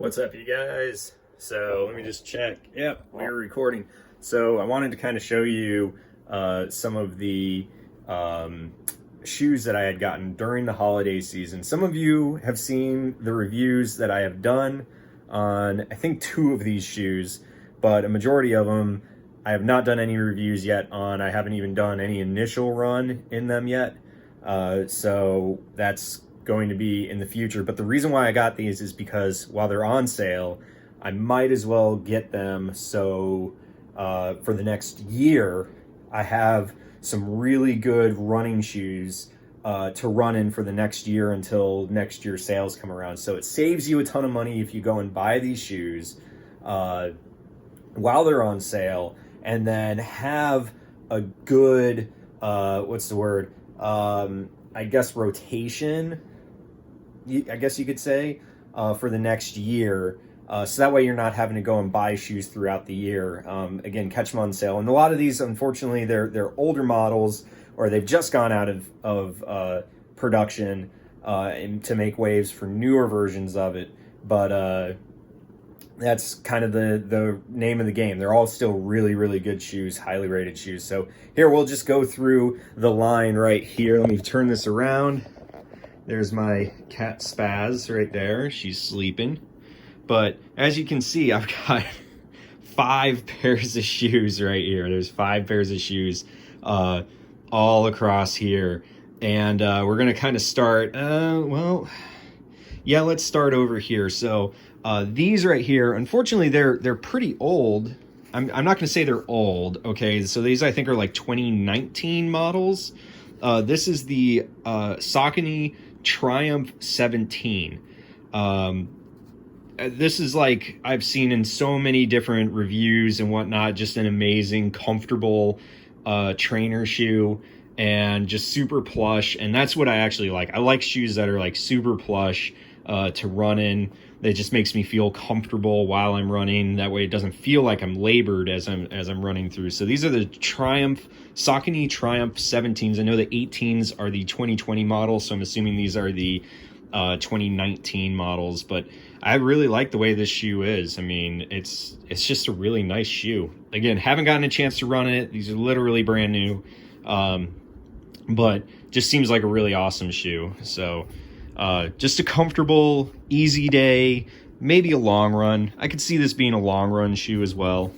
What's up, you guys? So let me just check. Yep, we're recording. So I wanted to kind of show you some of the shoes that I had gotten during the holiday season. Some of you have seen the reviews that I have done on, I think, 2 of these shoes, but a majority of them I have not done any reviews yet on. I haven't even done any initial run in them yet. So that's going to be in the future. But the reason why I got these is because while they're on sale, I might as well get them. So for the next year, I have some really good running shoes to run in for the next year until next year's sales come around. So it saves you a ton of money if you go and buy these shoes while they're on sale, and then have a good, what's the word? I guess rotation, I guess you could say, for the next year. So that way you're not having to go and buy shoes throughout the year. Again, catch them on sale. And a lot of these, unfortunately, they're older models, or they've just gone out of production and to make waves for newer versions of it. But that's kind of the name of the game. They're all still really, really good shoes, highly rated shoes. So here, we'll just go through the line right here. Let me turn this around. There's my cat Spaz right there. She's sleeping. But as you can see, I've got 5 pairs of shoes right here. There's 5 pairs of shoes all across here. And we're going to kind of start, let's start over here. So these right here, unfortunately, they're pretty old. I'm not going to say they're old, okay? So these, I think, are like 2019 models. This is the Saucony Triumph 17. This is, like, I've seen in so many different reviews and whatnot, just an amazing, comfortable trainer shoe, and just super plush. And that's what I actually like. I like shoes that are like super plush to run in. That just makes me feel comfortable while I'm running. That way it doesn't feel like I'm labored as I'm running through. So these are the Saucony Triumph 17s. I know the 18s are the 2020 models, so I'm assuming these are the 2019 models. But I really like the way this shoe is. I mean, it's just a really nice shoe. Again, haven't gotten a chance to run it. These are literally brand new, but just seems like a really awesome shoe. So just a comfortable, easy day, maybe a long run. I could see this being a long run shoe as well,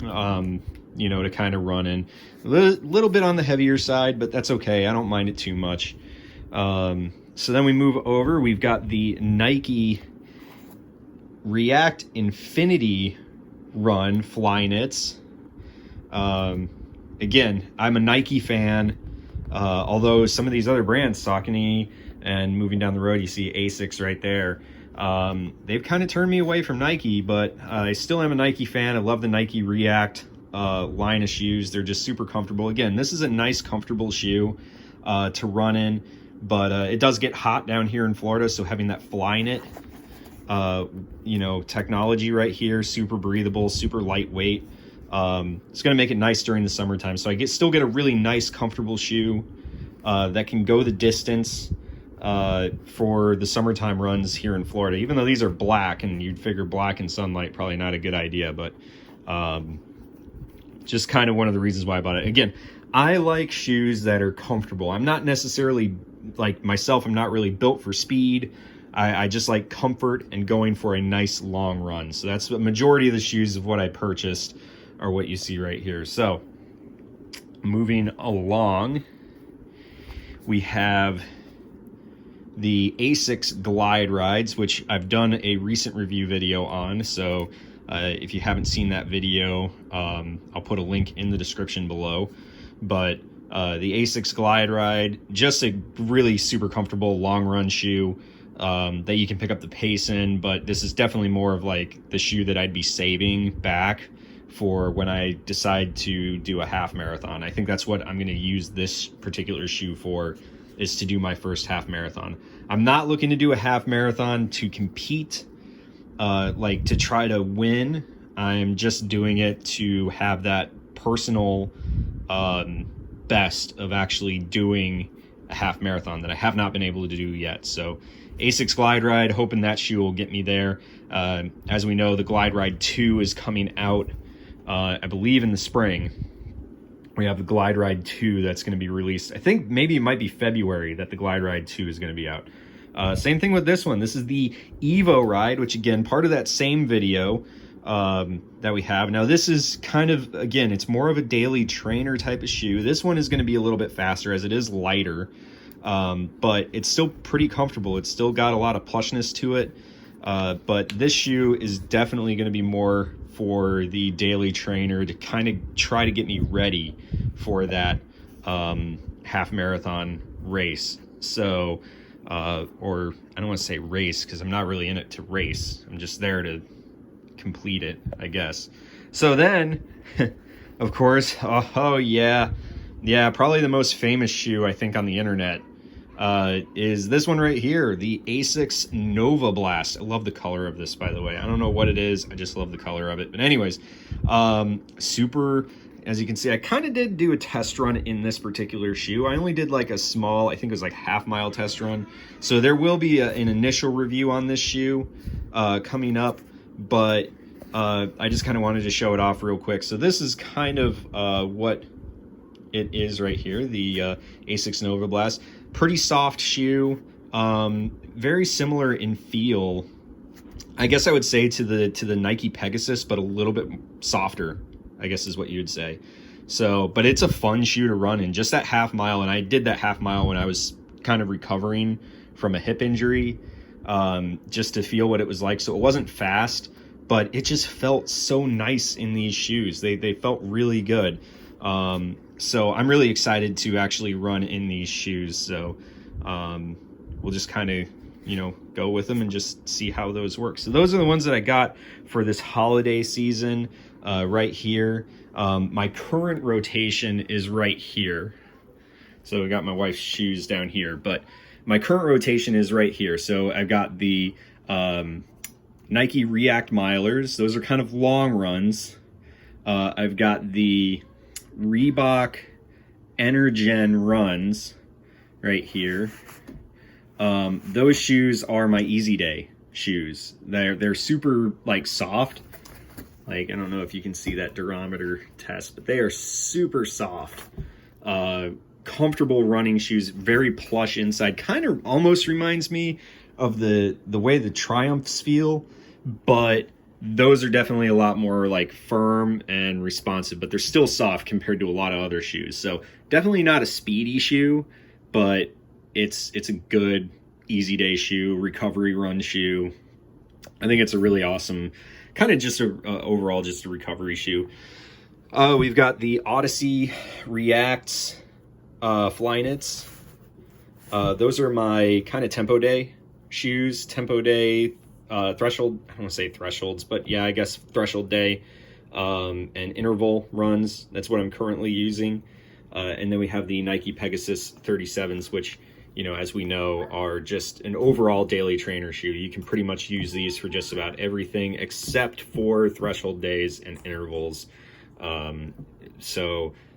to kind of run in. A little bit on the heavier side, but that's okay. I don't mind it too much. So then we move over. We've got the Nike React Infinity Run Flyknits. Again, I'm a Nike fan, although some of these other brands, Saucony, and moving down the road, you see Asics right there. They've kind of turned me away from Nike, but I still am a Nike fan. I love the Nike React line of shoes. They're just super comfortable. Again, this is a nice, comfortable shoe to run in, but it does get hot down here in Florida, so having that Flyknit, technology right here, super breathable, super lightweight. It's going to make it nice during the summertime. So I still get a really nice, comfortable shoe that can go the distance for the summertime runs here in Florida, even though these are black, and you'd figure black in sunlight probably not a good idea, but just kind of one of the reasons why I bought it. Again, I like shoes that are comfortable. I'm not necessarily, like myself, I'm not really built for speed. I just like comfort and going for a nice long run. So that's the majority of the shoes of what I purchased are what you see right here. So moving along, we have the Asics Gliderides, which I've done a recent review video on. So if you haven't seen that video, I'll put a link in the description below. But the Asics Glideride, just a really super comfortable long run shoe that you can pick up the pace in. But this is definitely more of like the shoe that I'd be saving back for when I decide to do a half marathon. I think that's what I'm going to use this particular shoe for, is to do my first half marathon. I'm not looking to do a half marathon to compete, like to try to win. I'm just doing it to have that personal best of actually doing a half marathon that I have not been able to do yet. So Asics Glideride, hoping that shoe will get me there. As we know, the Glideride 2 is coming out, I believe, in the spring. We have the Glideride 2 that's going to be released. I think maybe it might be February that the Glideride 2 is going to be out. Same thing with this one. This is the Evoride, which again, part of that same video that we have. Now this is kind of, again, it's more of a daily trainer type of shoe. This one is going to be a little bit faster as it is lighter, but it's still pretty comfortable. It's still got a lot of plushness to it, but this shoe is definitely going to be more for the daily trainer to kind of try to get me ready for that half marathon race. So, or I don't want to say race because I'm not really in it to race. I'm just there to complete it, I guess. So then, of course, oh yeah, probably the most famous shoe I think on the internet is this one right here, the Asics Nova Blast. I love the color of this, by the way. I don't know what it is, I just love the color of it. But anyways, super, as you can see, I kind of did do a test run in this particular shoe. I only did like a small, I think it was like half-mile test run. So there will be an initial review on this shoe coming up, but I just kind of wanted to show it off real quick. So this is kind of what it is right here, the Asics Nova Blast. Pretty soft shoe, very similar in feel, I guess I would say, to the Nike Pegasus, but a little bit softer, I guess is what you'd say. So, but it's a fun shoe to run in, just that half mile. And I did that half mile when I was kind of recovering from a hip injury, just to feel what it was like. So it wasn't fast, but it just felt so nice in these shoes. They felt really good. So I'm really excited to actually run in these shoes. So we'll just kind of, you know, go with them and just see how those work. So those are the ones that I got for this holiday season right here. My current rotation is right here. So I got my wife's shoes down here, but my current rotation is right here. So I've got the Nike React Milers. Those are kind of long runs. I've got the Reebok Energen runs right here. Those shoes are my Easy Day shoes. They're super like soft. Like, I don't know if you can see that durometer test, but they are super soft. Comfortable running shoes, very plush inside. Kind of almost reminds me of the way the Triumphs feel, but those are definitely a lot more like firm and responsive, but they're still soft compared to a lot of other shoes. So definitely not a speedy shoe, but it's a good Easy Day shoe, recovery run shoe. I think it's a really awesome, kind of just overall just a recovery shoe. We've got the Odyssey Reacts Flyknits. Those are my kind of Tempo Day shoes. Tempo Day threshold, I don't want to say thresholds, but yeah, I guess threshold day and interval runs. That's what I'm currently using. And then we have the Nike Pegasus 37s, which, you know, as we know, are just an overall daily trainer shoe. You can pretty much use these for just about everything except for threshold days and intervals.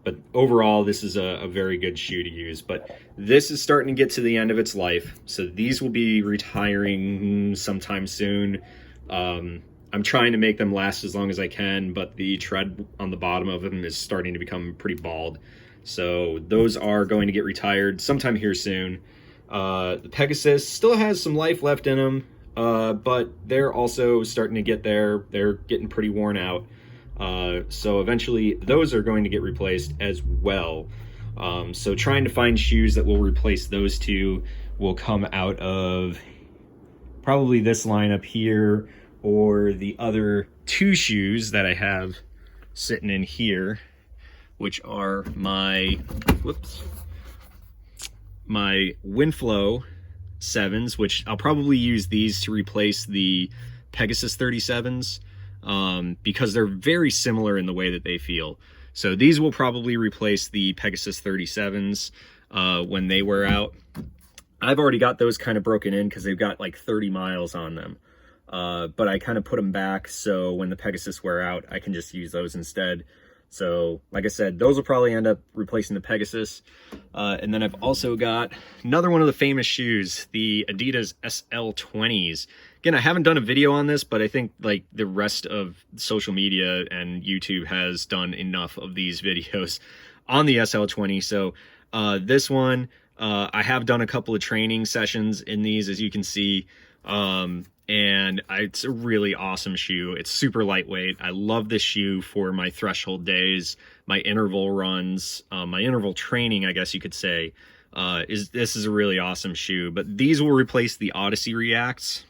But overall, this is a very good shoe to use. But this is starting to get to the end of its life, so these will be retiring sometime soon. I'm trying to make them last as long as I can, but the tread on the bottom of them is starting to become pretty bald. So those are going to get retired sometime here soon. The Pegasus still has some life left in them, but they're also starting to get there. They're getting pretty worn out. So eventually those are going to get replaced as well. So trying to find shoes that will replace those two will come out of probably this lineup here, or the other two shoes that I have sitting in here, which are my Winflow 7s, which I'll probably use these to replace the Pegasus 37s. Because they're very similar in the way that they feel. So these will probably replace the Pegasus 37s when they wear out. I've already got those kind of broken in because they've got like 30 miles on them. But I kind of put them back so when the Pegasus wear out, I can just use those instead. So like I said, those will probably end up replacing the Pegasus. And then I've also got another one of the famous shoes, the Adidas SL20s. Again, I haven't done a video on this, but I think like the rest of social media and YouTube has done enough of these videos on the SL20. So this one, I have done a couple of training sessions in these, as you can see. And it's a really awesome shoe. It's super lightweight. I love this shoe for my threshold days, my interval runs, my interval training, I guess you could say. This is a really awesome shoe. But these will replace the Odyssey Reacts.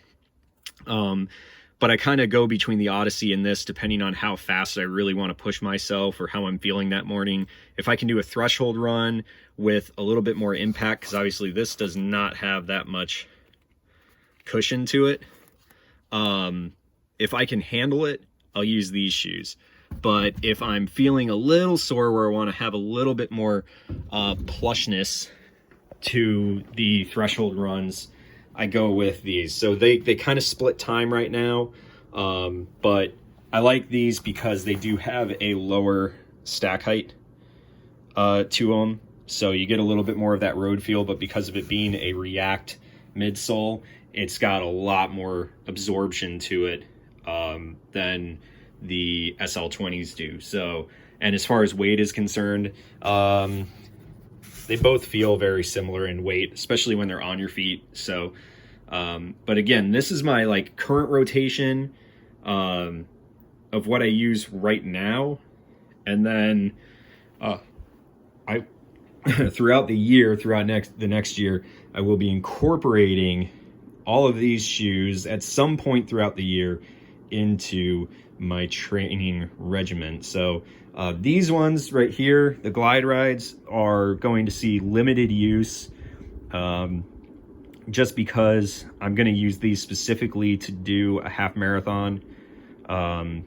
But I kind of go between the Odyssey and this depending on how fast I really want to push myself or how I'm feeling that morning. If I can do a threshold run with a little bit more impact, because obviously this does not have that much cushion to it. If I can handle it, I'll use these shoes. But if I'm feeling a little sore where I want to have a little bit more plushness to the threshold runs, I go with these. So they kind of split time right now, but I like these because they do have a lower stack height to them. So you get a little bit more of that road feel, but because of it being a React midsole, it's got a lot more absorption to it than the SL20s do. So, and as far as weight is concerned, they both feel very similar in weight, especially when they're on your feet. So, but again, this is my like current rotation of what I use right now. And then I throughout the year, the next year, I will be incorporating all of these shoes at some point throughout the year into my training regimen. So these ones right here, the Gliderides, are going to see limited use just because I'm going to use these specifically to do a half marathon. And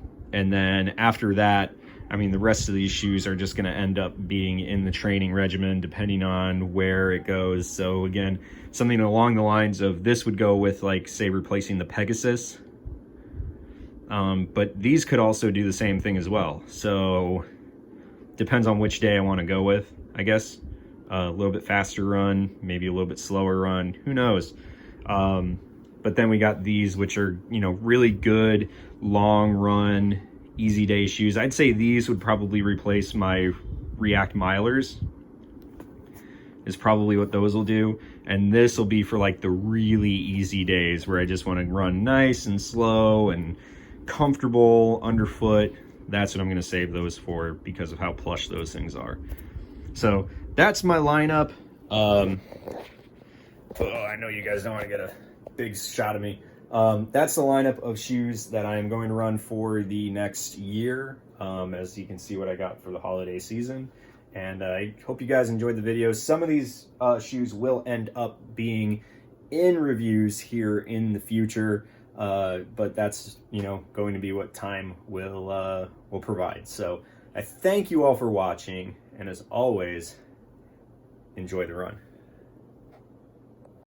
then after that, I mean, the rest of these shoes are just going to end up being in the training regimen depending on where it goes. So again, something along the lines of this would go with, like, say, replacing the Pegasus. But these could also do the same thing as well. So depends on which day I want to go with, I guess. A little bit faster run, maybe a little bit slower run, who knows? But then we got these, which are, you know, really good long run, easy day shoes. I'd say these would probably replace my React Milers, is probably what those will do. And this will be for like the really easy days where I just want to run nice and slow and comfortable underfoot. That's what I'm going to save those for because of how plush those things are. So that's my lineup. Oh, I know you guys don't want to get a big shot of me. That's the lineup of shoes that I am going to run for the next year. As you can see what I got for the holiday season. And I hope you guys enjoyed the video. Some of these shoes will end up being in reviews here in the future. But that's, you know, going to be what time will provide. So I thank you all for watching. And as always, enjoy the run.